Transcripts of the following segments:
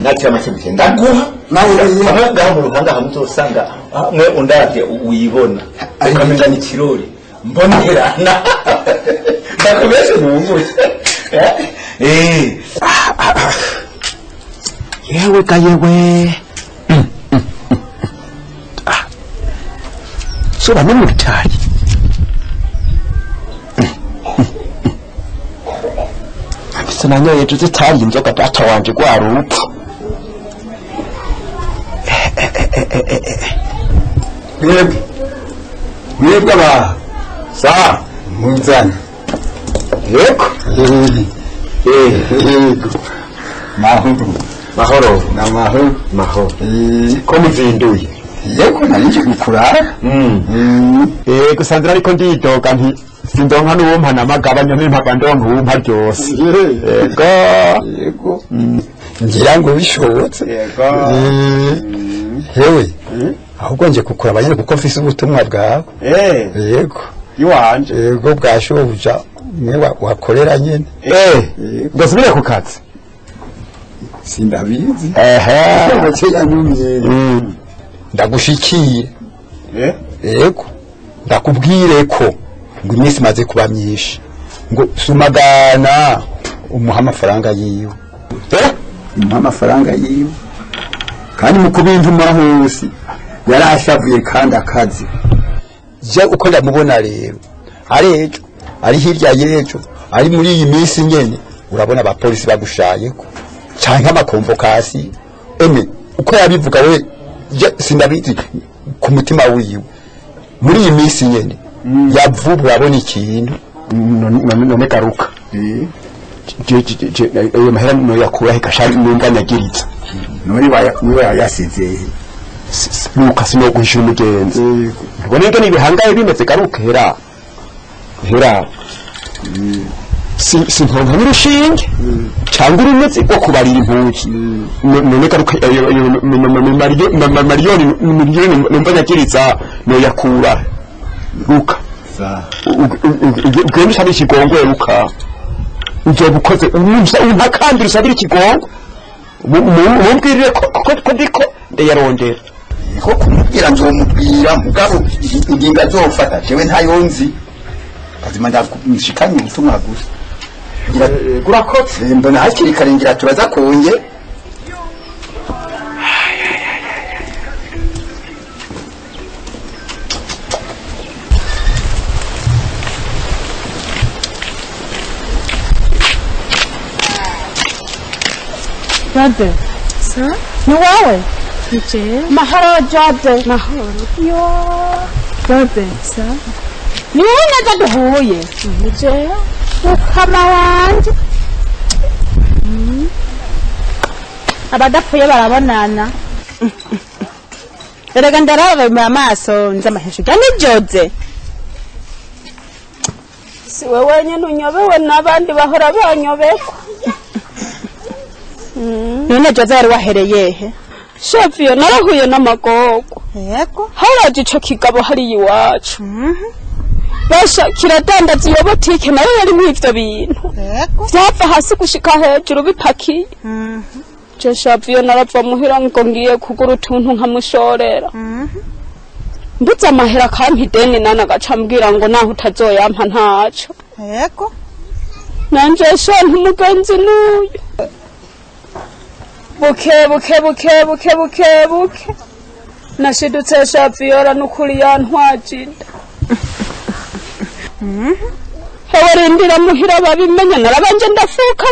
nati amakibuke ndaguha nawe ngaho mu ruhanga hamuzosanga mwe undavye uyibona ukamenya ni kirori mbonerana ndakubeshe n'umuzi yewe kayewe soba n'umutari sinanyoye tuzitari inzoga data wanje gwa rupfu mwebwe aba sa munzana yego mahoro mahoro ko muzinduye yego nanje gukurara yego sanzira ariko ndidoga nti sindonka n'uwumpa namagabanya n'impaka ndonka uwumpa ryose yego ngira ngo bishobotse hewe ahubwo nje kukuraba nyine kuko mfise ubutumwa bwawe yego iwanje yego bwashobuja mwe wakorera nyine ngasubire ku kazi sindabizi yanyumye ndagushikiye yego ndakubwire ko ngo iminsi maze kuba myinshi ngo sumagana umuha amafaranga yiwe umuha amafaranga yiwe kandi mu kubintuma hose yarashavuye kandi akazi je uko ndamubona rero arejo ari hirya yejo ari muri iyi minsi nyene urabona abapolisi bagushayeko canke amakonvokasi uko yabivuga we sindabizi ku mutima wiwe muri iyi minsi nyene yavubu urabona ikintu none garuka ayo mahera no yakurahe kashari numva nyagiritsa none yasizeye Lucas no guhishura umugenzi ubone ngene ibihangaye bimeze garuka hera sinkonka n'urushinge cyangwa urumeze rwo kubarira impuki none garuka miliyoni numva nyagiritsa no yakura Luka ugende usabira ikigongwe Luka uje bukoze umpakandira usabira ikigongwe mumbwirire ko ndiko ndayarondera ko kumubwira nzomubwira mugabo ingingo azofata jewe ntayonzi kazima ndamushikanye ubutumwa gusa gurakotse mbona hakiri kare ngira turaza konge Jade. Sir? Ni wewe? Niche. Mahoro Jade. Mahoro. Yo. Jade. Sir? Ni wewe naja duhuye? Niche. Ukama wanje. Abadapfuye barabonana. Erega ndarabe mu amaso nza mahesho. Gani Jode? Si wewe nyene unyobewe nabandi bahora banyobeko. None Jose yari wahereye he? Shefio narahuye n'amagogo. Yego. Haraje ico kigabo hari iwacu. Basha kiradandaza iyo botike nayo yari mu ivyo bintu. Yego. Vyava hasi gushika hejuru bipakiye. Je Shefio narava muhira ngo ngiye kugura utuntu nkamushorera. Mbuza amahera kampi deni nana gacambwira ngo naho utazoyampa ntaco. Yego. Nanje sho ntumugenzi nuyu. Buke nashidutse Shafiyora nukuri yantwajinda hewe rindira muhira babimenya narabanje ndafuka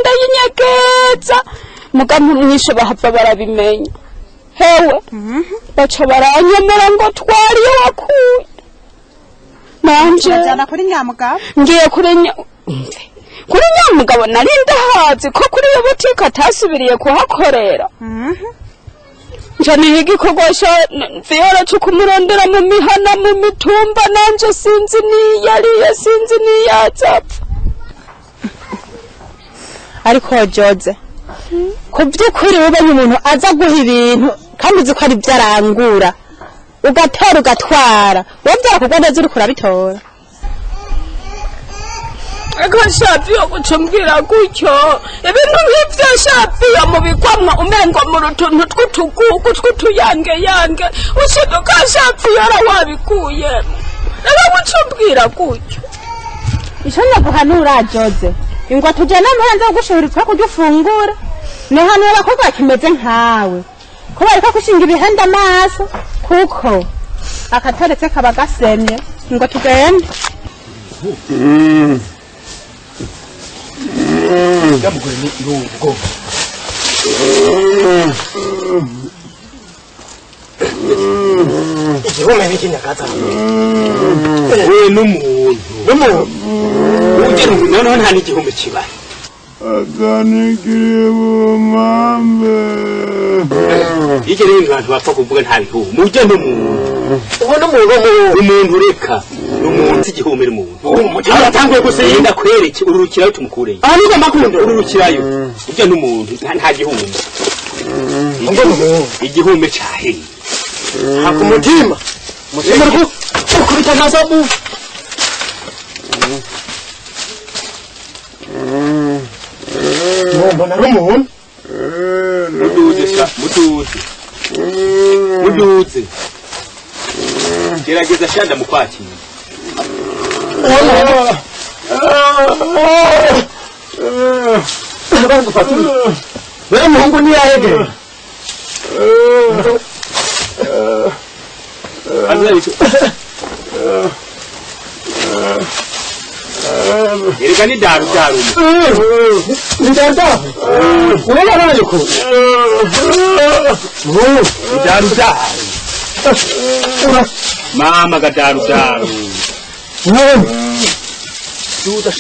ndayinyegeza mugamu mwinshi bahava barabimenya hewe baca baranyemera ngo twariyo wakuye nanje Jana kuri nyamugabo ngiye kuri nyamugabo nari ndahazi ko kuri iyo butike atasubiriye kuhakorera njani igikorwa sha Fiora cyo kumurondera mu mihana mu mitumba nanje sinzi niyazapfa ariko Jose ko byukuri ubanye umuntu aza guha ibintu kandi uzi ko ari byarangura ugatera ugatwara wowe byakugwa neza uri kurabitora eka Shafiyo gucumbwira gutyo ibintu nk'ibyo Shafiyo mubikwamwa umengo mu rutuntu tw'utugugu tw'utuyange ushiduka Shafiyo wabikuye rero gucumbwira gutyo isho naguhanura Jose ingwa tujana mpanze gushuhirika kujufungura ne hanura ko bakimeze nkawe ko bariko kushinga ibihenda amaso kuko akataretse kaba gasemye ngo tugende Ndamugore ni ubwo igihome n'ikinyagaza we n'umuntu ugera none nta n'igihome kibaye aganigire bumambe igere ibintu abantu bapfa kuvuga nta bihume mujye n'umuntu ubona umuntu reka n'umuntu igihome n'umuntu aratanguye gusenga kwereke ururukirayo tumukureye aha niga makunda ururukirayo ujye n'umuntu nta gihome igihome cyahe hako mutima rwo ukubita nazabu mbona rumuntu muduze gerageza shanda mukwakira wewe muhungu ni yahege Yereka ni daru ni daru wewe nani ko ni daru mama ga daru tuda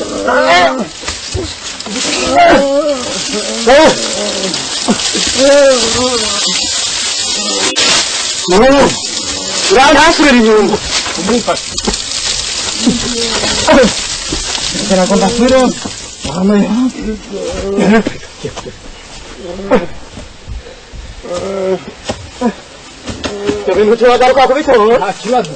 Rana asuri nyungu Kena kontak suruh Mama ya Tapi muncul ada aku bisa Akibat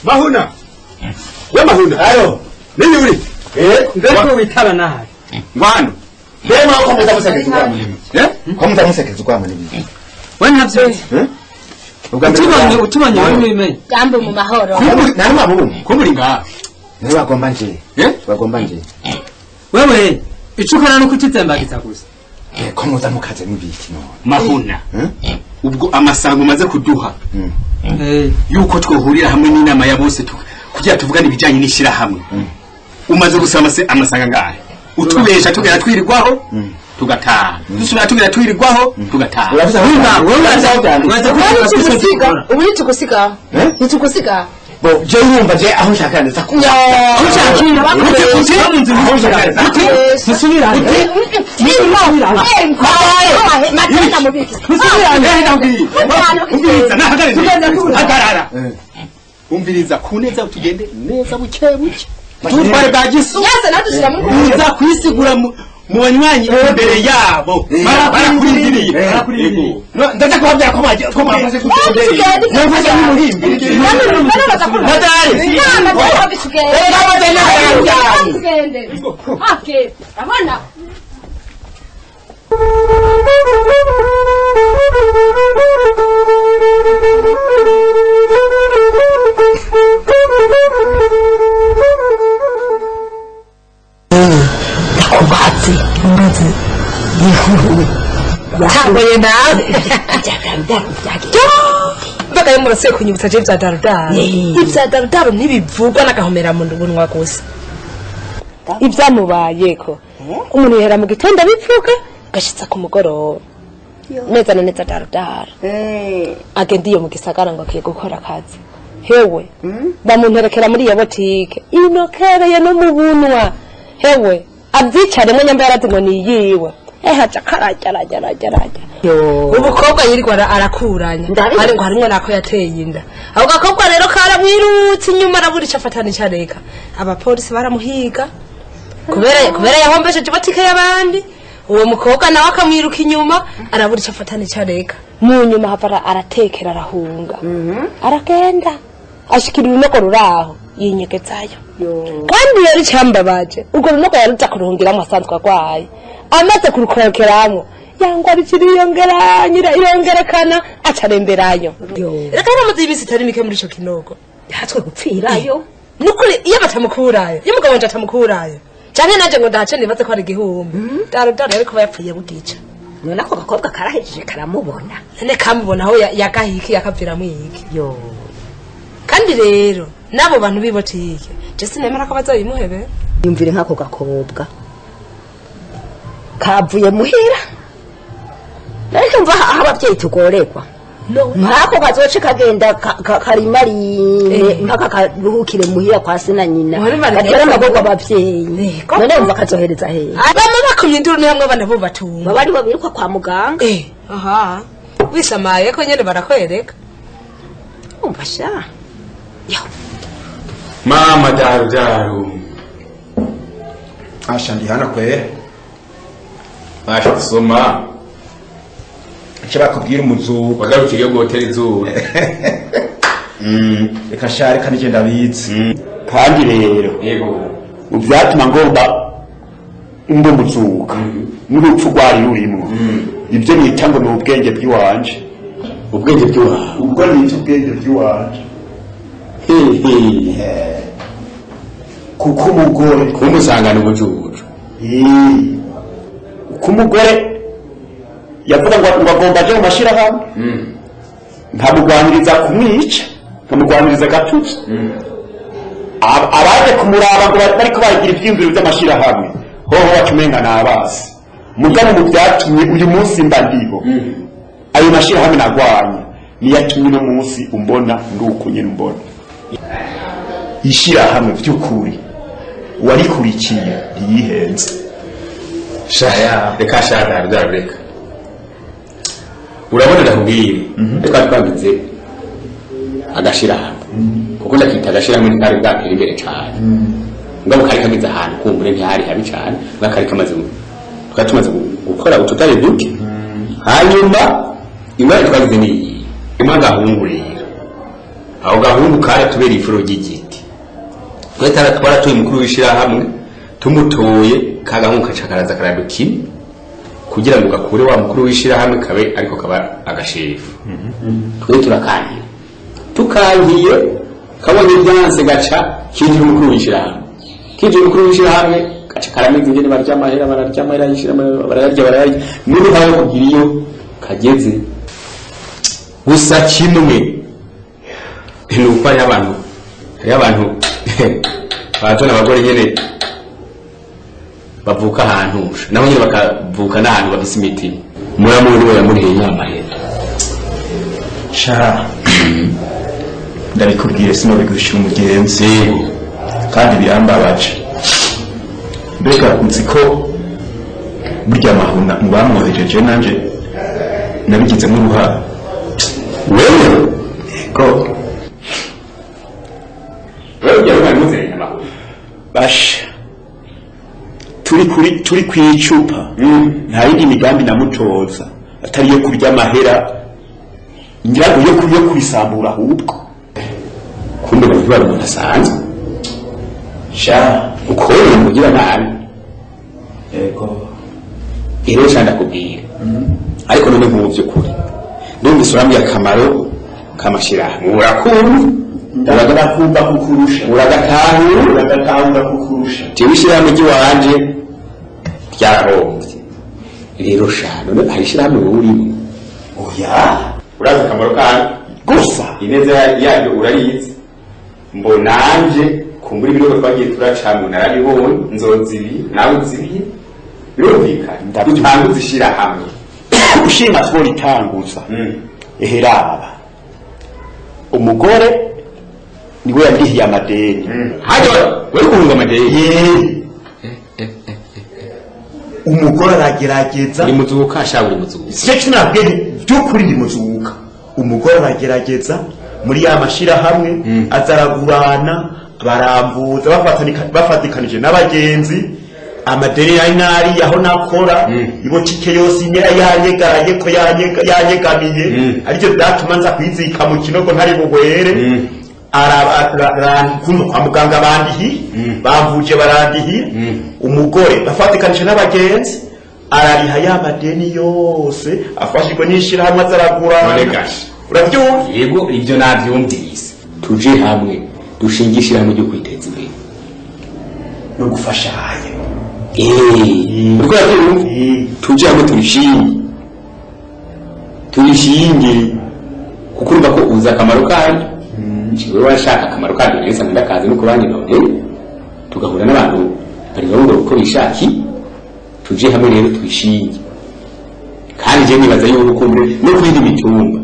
Mahuna Ya Mahuna Ayo Nini uli Ndeko witala nahi Mwana Dema ko mutamuseke kwa mulimi ko mutamuseke kwa mulimi Wani habse Utubanye wewe Jambo mu mahoro Nari mabumu kumuringa Niwe bagomba nje bagomba nje Wewe icukana no kutitsembagiza gusa ko mutamukaze mubiki no Mahuna ubwo amasango maze kuduha yuko twohurira hamwe n'inama ya bose kugira tuvugane ibijanye n'ishira hamwe umaze gusama amasanga ngahe utubesha tugera twirirwaho tugataha dusubira tugera twirirwaho tugataha Ubutukusiga Nitukusiga bo je yumva je aho nshaka neza kuya aho nshaka Susubira Matenda mubiki umviriza kuneza utugende neza buke buke tutware bagiso Yase nadushira mu kuza kwisigura mu banywanyi imbere yabo barakurindiriye ndaza kubabwira ko baje ko bamaze kutugenda nafashe n'umuhimbi abana kubatse umaze yihuye yahambaye nawe bagaye murase kunyibutsa je bya darudaro ibya darudaro ntibivugwa n'agahomera mu ndubunwa gusa ibyamubayeko umuntu yera mu gitondo bivuga gashitsa ku mugoroba neza na neza darudaro agenda iyo mu gisagara ngo akiye gukora akazi hewe bamunterekera muri iyo botike inokereye no mu bunwa hewe abyicare mwe nyamba yarati ngo niyiwe haca karajya ubukobwa yirirwa arakuranya ari ngo harimwe nako yateye inda abo gakobwa rero karamwirutse inyuma araburisha afatana icareka abapolisi baramuhiga kubera yahombesheje botike y'abandi uwo mukobwa nawe akamwiruka inyuma araburisha afatana icareka mu nyuma hava aratekera arahunga aragenda ashikira urunogo ruraho yinyegezayo kandi yari cyambabaje ubwo runogo yaruza kuruhungiramo asanzwe agwaye amaze kurukorokeramo yangwa bikiri yongerekana acaremberayo reka namaze ibisi itari mike muri ico kinogo yatswe gupfirayo nukuri iyo batamukurayo iyo mugabo wanje atamukurayo canke nanje ngo ndace nibaze ko ari igihumbi daro ariko yapfuye bugica none ako gakobwa karahejeje karamubona none kamubona aho yagahiki yakavira mwiki kandi rero nabo bantu bibotike je sinemera ko bazoyimuhebe yumvire nk'ako gakobwa kavuye muhira ariko mva aho abavyeyi tugoregwa nk'ako kazoce kagenda karimarine mpaka karuhukire muhira kwa se na nyina gatera amagorwa abavyeyi none mva kazohereza hehe abama bakumye induru ni hamwe abana bo batumva bari babirukwa kwa muganga aha wisamaye ko nyene barakwereka umva sha mama daru asha ndi hana kwe basha kusoma icyo bakubwira umuzuko wagarukiriye go hotel izuba reka shari kandi je ndabizi kandi rero yego uvyatuma ngomba ndo muzuka n'urupfu rwari rurimo ibyo nita ngo ni ubwenge bw'iwanje ubwenge bw'iwawe ubwo nita ubwenge bw'iwanje kuko umugore kumusangana ubujuju kuko umugore yavuga ngo agomba aje mu mashirahamwe nkamugwaniriza kumwica nkamugwaniriza gatutsi abaje kumuraba ngo bariko bagira ivyiyumviro vy'amashirahamwe hoho bacumenga n'abasi mugabo mu byatumye uyu munsi mba ndiho ayo mashirahamwe nagwanye niyatumye no munsi umbona nduko nyine umbona ishirahamwe by'ukuri warikurikiye yihenze shaya reka shada reka urabona ndakubwira reka twagize agashirahamwe kuko ndakita agashirahamwe ntari bwatera imbere cyane ngabo kari kamiza ahantu kumbure ntihari habi cyane ngakari kamaze twatumaze gukora ututari duke hanyuma imwe twagize ni imwe gahungurira aho gahungu kare tubera ifuro ry'igiti twetara twaratuye mukuru w'ishirahamwe tumutoye kagahungu kacakaraza karadukini kugira ngo gakure wa mukuru w'ishirahamwe kabe ariko kaba agashefu twe turakangira tukangiye kabonye byanse gaca kinjira umukuru w'ishirahamwe kinjira umukuru w'ishirahamwe gaca karamize ngene barya amahera y'ishirahamwe bararya muri hawo kugira iyo kageze gusa kimwe nuko ari abantu batona abagore nyene bavuka ahantu nabo nyine bakavuka n'ahantu bafise imiti muramuri we yamuriye nyamahera sha ndabikubwire sinobigushira umugenzi kandi birambabaje mbega kunzi ko burya mahuna mubamwohejeje nanje nabigizemo uruhara wewe ko basha turi kwicupa nta yindi migambi namutoza atari yo kurya amahera ingirago yo kubisambura ahubwo kumbe bavuga umuntu asanzwe sha ukora mugira nabi yego ero cyane kubwira ariko none mu byukuri ndumvise urambye akamaro kamashirahamwe urakunda ndagakumva kukurusha uragatahura kukurusha tibishirahamwe ry'iwanje ryarahombye rero shano hari shirahamwe urimo oya uraza akamaro kandi gusa ineza yaryo urarizi mbonanje kumbura ibinogo twagiye turacamwe narabibonye nzozibi nawe uzibiye birumvikana dutanguza ishirahamwe ushinga twori tanguza eheraba umugore niwe yarihiye amadeni haje wari kuhunga amadeni umugore aragerageza uri muzuka ashaka muzuka sicyo nabwe byukuri ndi muzuka umugore aragerageza muri ya mashirahamwe azaragurana barambuza bafatikanije n'abagenzi amadeni ya nari yaho nakora ibotike yose inyera yanyegaraye ko yanyegamiye aricyo byatuma nza kwizika mu kinogo ntari bugwere kuno kwa muganga bandihi bamvuje barandihi umugore bafatikanije n'abagenzi arariha ya madeni yose afashijwe n'ishirahamwe azaragura urabyumva yego ibyo navyumvise tuje hamwe dushingishira mu ryo kwiteza imbere no gufashanya uriko tuje hamwe turishinge kuko urumva ko uza akamaro kanyu kiwe washaka akamaro kanyu neza ndakazi no kubandi none tugahura n'abantu bari barundo uko bishaki tuje hamwe rero twishinge kandi je nibaza yuko urukundo no kwindi mitumba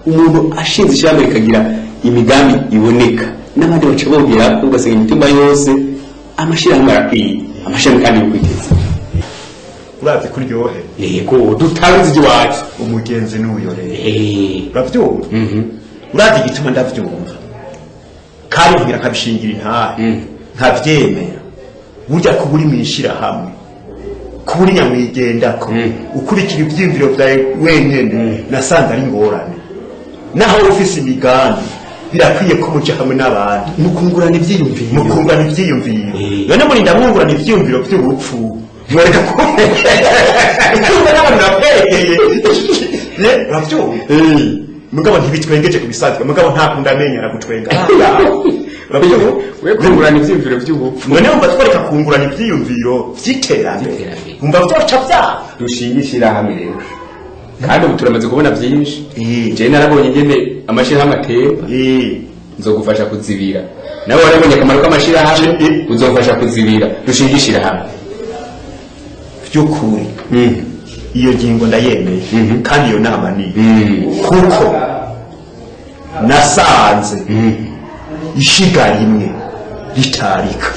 umuntu ashinze ishyamba rikagira imigambi iboneka n'abandi baca bongera ugasanga imitumba yose amashirahamwe arakwiye amashami kandi yo kwiteza urazi kuryohe yego dutanze iwacu umugenzi n'uyo rero uravyumva urazi igituma ndavyumva kandi ngira kabishingira intahe nkavyemera burya kuburi mwishira hamwe kuburi nyamwigendako ukurikira ivyimviro vyawe wenyene nasanga ari ngorane naho ufise imigambi birakwiye ko muja hamwe n'abandi mukungurana ivyiyumviro none muri ndamwungurana ivyiyumviro vy'ubupfu mwereka ko icyumba n'abantu rapegeye uravyumva mugabo ntibitwengeje kubisanzwe mugabo ntakunda amenya aragutwenga kungurana ivyiyumviro vy'ubupfu none wumva twareka kungurana ivyiyumviro vy'iterambere wumva vyoca vyaha dushingishira hamwe rero kandi ubu turamaze kubona byinshi je narabonye ingene amashirahamwe atemba nzogufasha kuzibira nawe warabonye akamaro k'amashirahamwe uzofasha kuzibira dushingishira hamwe by'ukuri iyo ngingo ndayemeye kandi iyo nama ni kuko nasanze ishiga rimwe ritarika